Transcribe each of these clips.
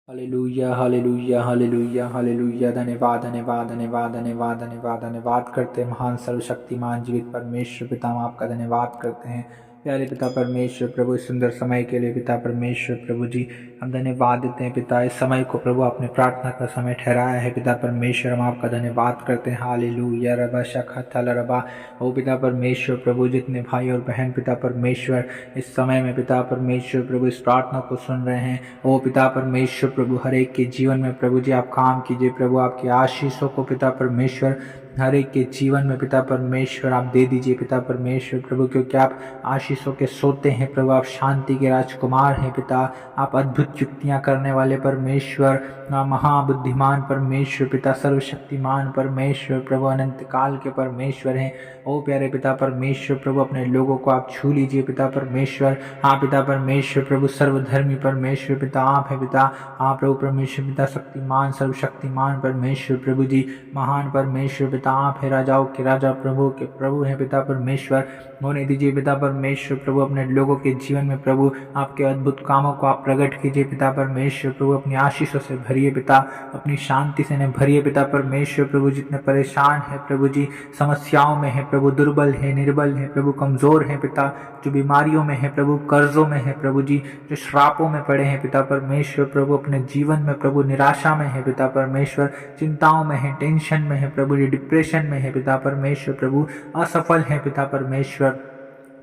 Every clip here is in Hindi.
Hallelujah hallelujah hallelujah hallelujah. धन्यवाद धन्यवाद धन्यवाद धन्यवाद धन्यवाद धन्यवाद करते हैं महान सर्वशक्तिमान जीवित परमेश्वर पिता, हम आपका धन्यवाद करते हैं प्यारे पिता परमेश्वर प्रभु, इस सुंदर समय के लिए पिता परमेश्वर प्रभु जी हम धन्यवाद देते हैं पिता। इस समय को प्रभु आपने प्रार्थना का समय ठहराया है पिता परमेश्वर, हम आपका धन्यवाद करते हैं। हालेलुया रबा शखा थल रबा। ओ पिता परमेश्वर प्रभु, जितने भाई और बहन पिता परमेश्वर इस समय में पिता परमेश्वर प्रभु इस प्रार्थना को सुन रहे हैं, ओ पिता परमेश्वर प्रभु हर एक के जीवन में प्रभु जी आप काम कीजिए प्रभु, आपकी आशीषों को पिता परमेश्वर हर एक के जीवन में पिता परमेश्वर आप दे दीजिए पिता परमेश्वर प्रभु, क्योंकि आप आशीषों के सोते हैं प्रभु, आप शांति के राजकुमार हैं पिता, आप अद्भुत युक्तियां करने वाले परमेश्वर, महाबुद्धिमान परमेश्वर पिता, सर्वशक्तिमान परमेश्वर प्रभु, अनंत काल के परमेश्वर हैं। ओ प्यारे पिता परमेश्वर प्रभु, अपने लोगों को आप छू लीजिए पिता परमेश्वर। हाँ पिता परमेश्वर प्रभु, सर्वधर्मी परमेश्वर पिता आप है पिता, आप प्रभु परमेश्वर पिता, शक्तिमान सर्वशक्तिमान परमेश्वर प्रभु जी, महान परमेश्वर पिता आप है, राजाओं के राजा प्रभु के प्रभु हैं पिता परमेश्वर। होने दीजिए पिता परमेश्वर प्रभु अपने लोगों के जीवन में प्रभु, आपके अद्भुत कामों को आप प्रकट कीजिए पिता परमेश्वर प्रभु, अपनी आशीषों से भरिए पिता, अपनी शांति से न भरिए पिता परमेश्वर प्रभु। जितने परेशान है प्रभु जी, समस्याओं में है प्रभु, दुर्बल है, निर्बल है प्रभु, कमजोर है पिता, जो बीमारियों में है प्रभु, कर्जों में है प्रभु जी, जो श्रापों में पड़े हैं पिता परमेश्वर प्रभु, अपने जीवन में प्रभु निराशा में है पिता परमेश्वर, चिंताओं में है, टेंशन में है प्रभु जी, डिप्रेशन में है पिता परमेश्वर प्रभु, असफल है पिता परमेश्वर।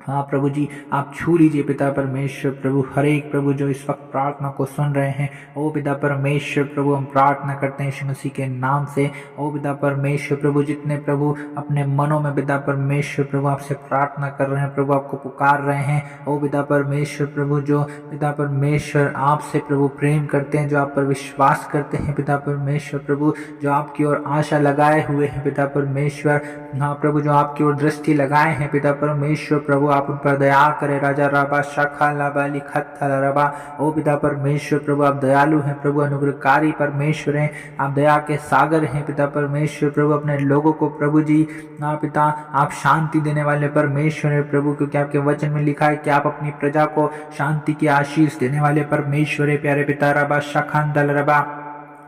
हाँ प्रभु जी आप छू लीजिए पिता परमेश्वर प्रभु हर एक प्रभु जो इस वक्त प्रार्थना को सुन रहे हैं। ओ पिता परमेश्वर प्रभु हम प्रार्थना करते हैं यीशु मसीह के नाम से। ओ पिता परमेश्वर प्रभु, जितने प्रभु अपने मनों में पिता परमेश्वर प्रभु आपसे प्रार्थना कर रहे हैं प्रभु, आपको पुकार रहे हैं, ओ पिता परमेश्वर प्रभु, जो पिता परमेश्वर आपसे प्रभु प्रेम करते हैं, जो आप पर विश्वास करते हैं पिता परमेश्वर प्रभु, जो आपकी ओर आशा लगाए हुए हैं पिता परमेश्वर। हाँ प्रभु, जो आपकी ओर दृष्टि लगाए हैं पिता परमेश्वर प्रभु, आप उन पर दया करें। राजा रबा शाखा लाबा लिखा रबा। ओ पिता परमेश्वर प्रभु आप दयालु हैं प्रभु, अनुग्रहकारी परमेश्वर हैं, आप दया के सागर हैं पिता परमेश्वर प्रभु। अपने लोगों को प्रभु जी पिता आप शांति देने वाले परमेश्वर हैं प्रभु, क्योंकि आपके वचन में लिखा है कि आप अपनी प्रजा को शांति की आशीष देने वाले परमेश्वर है। प्यारे पिता रबा शाखांदल रबा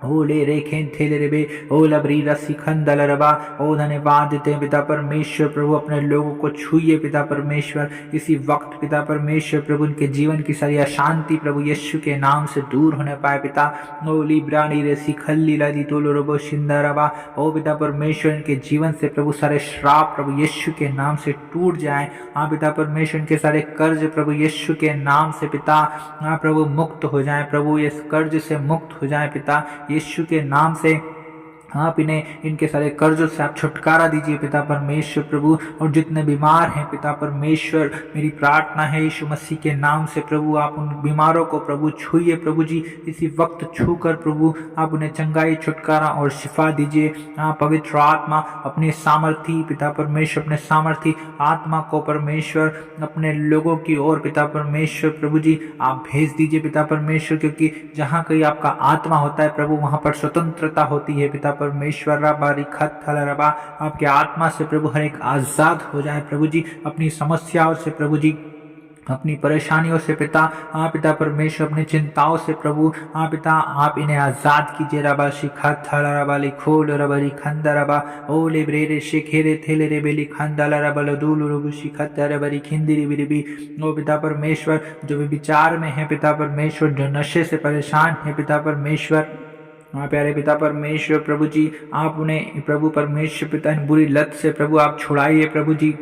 ओले रेखें थेले रेबे ओ लबरी रसी खंदल रबा। ओ धन्यवाद देते हैं पिता परमेश्वर प्रभु, अपने लोगों को छूइए पिता परमेश्वर इसी वक्त पिता परमेश्वर प्रभु, उनके जीवन की सारी अशांति प्रभु यीशु के नाम से दूर होने पाए पिता। ओ लिब्रानी रेसी खल्ली लादी तोलो रबो शिंदा रबा। ओ पिता परमेश्वर इनके जीवन से प्रभु सारे श्राप प्रभु यीशु के नाम से टूट जाए। हाँ पिता परमेश्वर इनके सारे कर्ज प्रभु यीशु के नाम से पिता हाँ प्रभु मुक्त हो जाए प्रभु, इस कर्ज से मुक्त हो जाए पिता यीशु के नाम से। आप इन्हें इनके सारे कर्जों से आप छुटकारा दीजिए पिता परमेश्वर प्रभु। और जितने बीमार हैं पिता परमेश्वर, मेरी प्रार्थना है यीशु मसीह के नाम से प्रभु, आप उन बीमारों को प्रभु छूइए प्रभु जी, इसी वक्त छूकर प्रभु आप उन्हें चंगाई छुटकारा और शिफा दीजिए। आप पवित्र आत्मा अपने सामर्थी पिता परमेश्वर, अपने सामर्थी आत्मा को परमेश्वर अपने लोगों की ओर पिता परमेश्वर प्रभु जी आप भेज दीजिए पिता परमेश्वर, क्योंकि जहाँ कहीं आपका आत्मा होता है प्रभु वहाँ पर स्वतंत्रता होती है पिता परमेश्वर। रबा रिखत थल रबा, आपके आत्मा से प्रभु हर एक आजाद हो जाए प्रभु जी, अपनी समस्याओं से प्रभु जी, अपनी परेशानियों से पिता हाँ पिता परमेश्वर, अपनी चिंताओं से प्रभु हाँ पिता आप इन्हें आजाद कीजिए। रबा शिखा थल रबा लिखोल रबा लिखंदा रबा ओ ले ब्रेरे शिखेरे थेले रे बेली खंदा रबा लदूल रबु शिखा रबा लिखिंदी रिबी। ओ पिता परमेश्वर, जो भी विचार में है पिता परमेश्वर, जो नशे से परेशान है पिता परमेश्वर, हाँ प्यारे पिता परमेश्वर प्रभु जी आप उन्हें प्रभु परमेश्वर पिता इन बुरी लत से प्रभु आप छुड़ाइए प्रभु जी।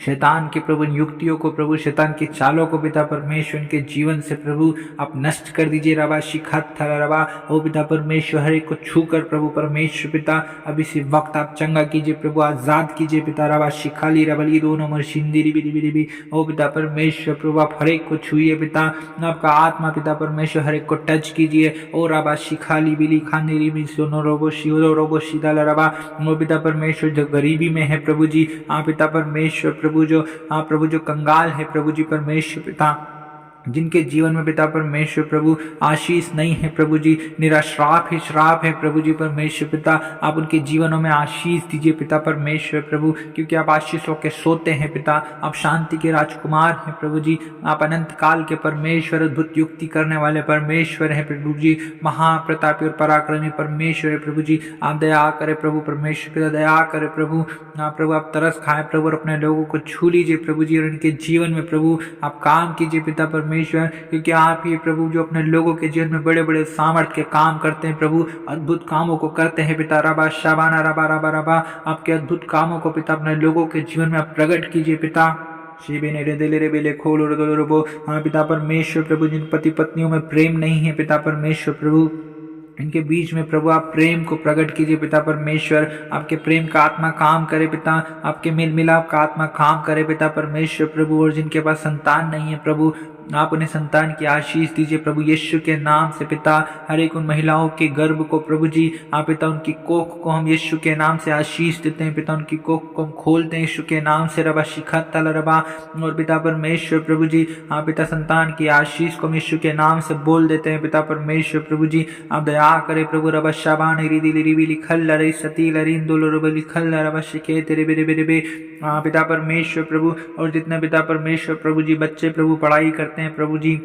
शैतान की प्रभु युक्तियों को प्रभु, शैतान की चालों को पिता परमेश्वर इनके जीवन से प्रभु आप नष्ट कर दीजिए। रबा शिखत थल रबा ओ पिता परमेश्वर, हर एक को छू कर प्रभु परमेश्वर पिता अब इसी वक्त आप चंगा कीजिए प्रभु, आजाद कीजिए पिता। रबा शिखाली रबली दोनों मर शिंदी रिबी रिबी रिबी। ओ पिता परमेश्वर प्रभु आप हर एक को छूइए पिता, आपका आत्मा पिता परमेश्वर हर एक को टच कीजिए। ओ रबा शिखाली बिली खानी रिबी सोनो रोबो शिवो रोबो शिदाल रबा। ओ पिता परमेश्वर जो गरीबी में है प्रभु जी, आप पिता परमेश्वर प्रभु जो हाँ प्रभु जो कंगाल है प्रभु जी परमेश्वर पिता जिनके जीवन में पिता परमेश्वर प्रभु आशीष नहीं है प्रभु जी, निराश्राप ही श्राप है प्रभु जी परमेश्वर पिता, आप उनके जीवनों में आशीष दीजिए पिता परमेश्वर प्रभु, क्योंकि आप आशीषों के सोते हैं पिता, आप शांति के राजकुमार हैं प्रभु जी, आप अनंत काल के परमेश्वर, अद्भुत युक्ति करने वाले परमेश्वर हैं प्रभु जी, महाप्रतापी और पराक्रमी परमेश्वर है प्रभु जी। आप दया करे प्रभु परमेश्वर पिता, दया करे प्रभु, प्रभु आप तरस खाए प्रभु और अपने लोगों को छू लीजिए प्रभु जी, और इनके जीवन में प्रभु आप काम कीजिए पिता परमेश्वर, क्योंकि आप ही प्रभु जो अपने लोगों के जीवन में बड़े बड़े सामर्थ्य के काम करते हैं प्रभु, अद्भुत कामों को करते हैं पिता, रबा शाबाना रबा रबा रबा, आपके अद्भुत कामों को पिता अपने लोगों के जीवन में आप प्रकट कीजिए पिता। पिता परमेश्वर प्रभु, जिन पति पत्नियों में प्रेम नहीं है पिता परमेश्वर प्रभु, इनके बीच में प्रभु आप प्रेम को प्रकट कीजिए पिता परमेश्वर, आपके प्रेम का आत्मा काम करे पिता, आपके मेल मिलाप का आत्मा काम करे पिता परमेश्वर प्रभु, और जिनके पास संतान नहीं है प्रभु, आप उन्हें संतान की आशीष दीजिए प्रभु यीशु के नाम से पिता। हर एक उन महिलाओं के गर्भ को प्रभु जी आप पिता, उनकी कोख को हम यीशु के नाम से आशीष देते हैं पिता, उनकी कोख को हम खोलते हैं यीशु के नाम से, रबा शिखत तल रबा, और पिता परमेश्वर प्रभु जी आप पिता संतान की आशीष को हम यीशु के नाम से बोल देते हैं पिता परमेश्वर प्रभु जी। आप दया करे प्रभु, रबा शाबान रिदी रिबी लिखल रे सती लरिंदुल रब लिखल रबा शिखे तेरे बेरे बेरे बे, पिता परमेश्वर प्रभु, और जितने पिता परमेश्वर प्रभु जी बच्चे प्रभु पढ़ाई करते हैं प्रभु जी,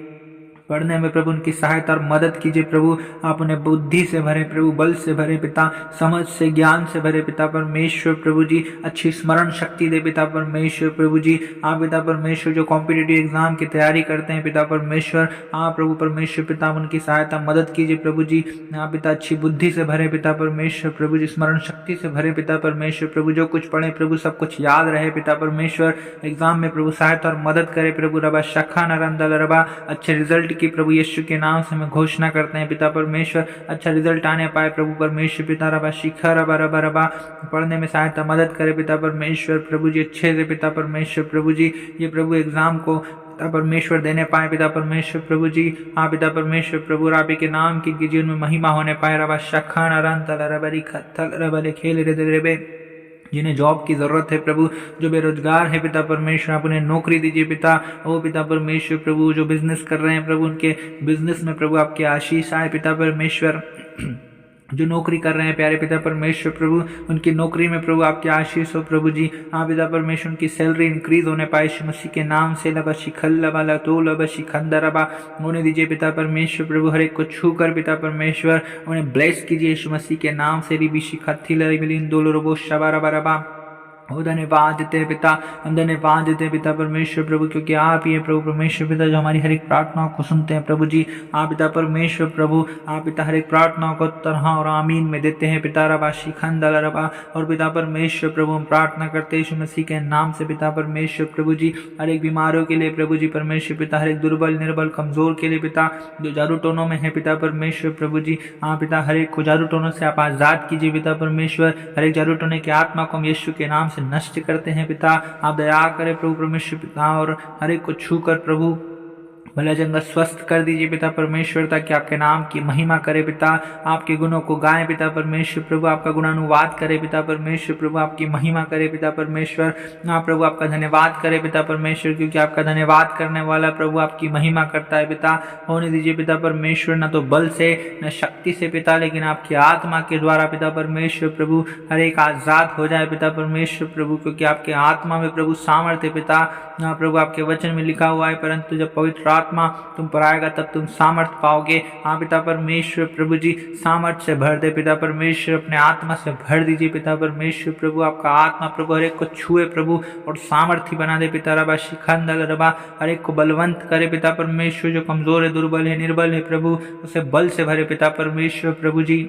पढ़ने में प्रभु उनकी सहायता और मदद कीजिए प्रभु, आप उन्हें बुद्धि से भरे प्रभु, बल से भरे पिता, समझ से ज्ञान से भरे पिता परमेश्वर प्रभु जी, अच्छी स्मरण शक्ति दे पिता परमेश्वर प्रभु जी। आप पिता परमेश्वर जो कॉम्पिटिटिव एग्जाम की तैयारी करते हैं पिता परमेश्वर, आप प्रभु परमेश्वर पिता उनकी सहायता मदद कीजिए प्रभु जी। आप पिता अच्छी बुद्धि से भरे पिता परमेश्वर प्रभु जी, स्मरण शक्ति से भरे पिता परमेश्वर प्रभु, जो कुछ पढ़े प्रभु सब कुछ याद रहे पिता परमेश्वर, एग्जाम में प्रभु सहायता और मदद करे प्रभु, रबा शखा नरंदल रबा, अच्छे रिजल्ट की प्रभु यीशु के नाम से मैं घोषणा करते हैं पिता परमेश्वर, अच्छा रिजल्ट आने पाए प्रभु परमेश्वर पिता, रबा शिखा रबा रबा रबा, पढ़ने में सहायता मदद करे पिता परमेश्वर प्रभु जी, अच्छे से पिता परमेश्वर प्रभु जी, ये प्रभु एग्जाम को पिता परमेश्वर देने पाए पिता परमेश्वर प्रभु जी। हाँ पिता परमेश्वर प्रभु, राबी के नाम की जीवन में महिमा होने पाए, रबा शखा नरंतल रबरी खत्तल रबले खेल रे, जिन्हें जॉब की ज़रूरत है प्रभु, जो बेरोजगार है पिता परमेश्वर आप उन्हें नौकरी दीजिए पिता। ओ पिता परमेश्वर प्रभु, जो बिजनेस कर रहे हैं प्रभु उनके बिजनेस में प्रभु आपकी आशीष आए पिता परमेश्वर, जो नौकरी कर रहे हैं प्यारे पिता परमेश्वर प्रभु, उनकी नौकरी में प्रभु आपकी आशीष हो प्रभु जी। हाँ पिता परमेश्वर, उनकी सैलरी इंक्रीज होने पाए यीशु मसीह के नाम से, लबा शिखल लबा लतो लबा शिखंदरबा होने दीजिए पिता परमेश्वर प्रभु, हर एक को छू कर पिता परमेश्वर उन्हें ब्लेस कीजिए यीशु मसीह के नाम से, रिबी शिखथी लरिबिलिन दोलो रोबो शबा रबा रबा। हो धन्यवाद देते हैं पिता, हम धन्यवाद देते हैं पिता परमेश्वर प्रभु, क्योंकि आप ही प्रभु परमेश्वर पिता जो हमारी हर एक प्रार्थनाओं को सुनते हैं प्रभु जी। आप पिता परमेश्वर प्रभु, आप पिता हर एक प्रार्थनाओं को तरह और आमीन में देते हैं पिता, रबा शिखंदल रबा। और पिता परमेश्वर प्रभु हम प्रार्थना करते हैं यीशु मसीह के नाम से पिता परमेश्वर प्रभु जी, हर एक बीमारों के लिए प्रभु जी परमेश्वर पिता, हर एक दुर्बल निर्बल कमजोर के लिए पिता, जो जादू टोनों में है पिता परमेश्वर प्रभु जी। हाँ पिता, हर एक को जादू टोनों से आप आजाद कीजिए पिता परमेश्वर, हर एक जादू टोने की आत्मा को हम यीशु के नाम से नष्ट करते हैं पिता। आप दया करें प्रभु परमेश्वर पिता, और हर एक को छू कर प्रभु भला जंगा स्वस्थ कर दीजिए पिता परमेश्वर, ताकि आपके नाम की महिमा करे पिता, आपके गुणों को गाएं पिता परमेश्वर प्रभु, आपका गुणानुवाद करे पिता परमेश्वर प्रभु, आपकी महिमा करे पिता परमेश्वर। हाँ प्रभु, आपका धन्यवाद करे पिता परमेश्वर, क्योंकि आपका धन्यवाद करने वाला प्रभु आपकी महिमा करता है पिता। होने दीजिए पिता परमेश्वर, न तो बल से न शक्ति से पिता, लेकिन आपकी आत्मा के द्वारा पिता परमेश्वर प्रभु, हर एक आजाद हो जाए पिता परमेश्वर प्रभु, क्योंकि आपके आत्मा में प्रभु सामर्थ्य पिता। हाँ प्रभु, आपके वचन में लिखा हुआ है, परंतु जब पवित्र आत्मा तुम पर आएगा तब तुम सामर्थ्य पाओगे। हाँ पिता परमेश्वर प्रभु जी, सामर्थ्य से भर दे पिता परमेश्वर, अपने आत्मा से भर दीजिए पिता परमेश्वर प्रभु, आपका आत्मा प्रभु हर एक को छुए प्रभु और सामर्थ्य बना दे पिता, रबा शिखंदल रबा, हर एक को बलवंत करे पिता परमेश्वर, जो कमजोर है दुर्बल है निर्बल है प्रभु, उसे बल से भरे पिता परमेश्वर प्रभु जी।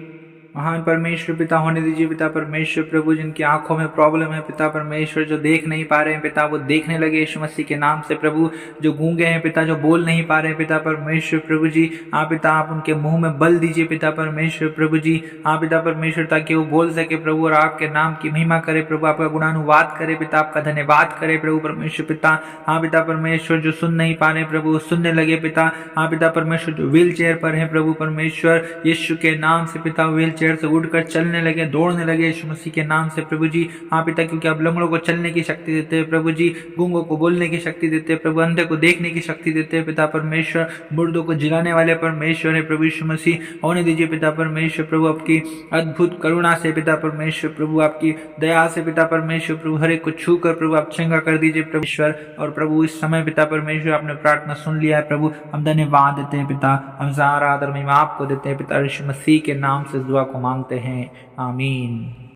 महान परमेश्वर पिता, होने दीजिए पिता परमेश्वर प्रभु, जिनकी आंखों में प्रॉब्लम है पिता परमेश्वर, जो देख नहीं पा रहे हैं पिता, वो देखने लगे यीशु मसीह के नाम से प्रभु। जो गूंगे हैं पिता, जो बोल नहीं पा रहे हैं पिता परमेश्वर प्रभु जी, आप पिता आप उनके मुंह में बल दीजिए पिता परमेश्वर प्रभु जी। आप पिता परमेश्वर, ताकि वो बोल सके प्रभु और आपके नाम की महिमा करे प्रभु, आपका गुणानुवाद करे पिता, आपका धन्यवाद करे प्रभु परमेश्वर पिता। हाँ पिता परमेश्वर, जो सुन नहीं पा रहे प्रभु सुनने लगे पिता। हाँ पिता परमेश्वर, जो व्हील चेयर पर है प्रभु परमेश्वर, यीशु के नाम से पिता व्हील चेयर से उठकर चलने लगे, दौड़ने लगे यीशु मसीह के नाम से प्रभु जी। हाँ पिता, क्योंकि आप लंगड़ों को चलने की शक्ति देते हैं प्रभु जी, गूंगों को बोलने की शक्ति देते हैं प्रभु, अंधे को देखने की शक्ति देते हैं पिता परमेश्वर, मुर्दों को जिलाने वाले परमेश्वर है प्रभु यीशु मसीह। होने दीजिए पिता परमेश्वर प्रभु आपकी अद्भुत करुणा से पिता परमेश्वर प्रभु, आपकी दया से पिता परमेश्वर प्रभु, हर एक को छू कर प्रभु आप चंगा कर दीजिए परमेश्वर। और प्रभु इस समय पिता परमेश्वर आपने प्रार्थना सुन लिया है प्रभु, हम धन्यवाद देते हैं पिता, हम सारा आदर महिमा आपको देते हैं पिता, यीशु मसीह के नाम से दुआ को मांगते हैं, आमीन।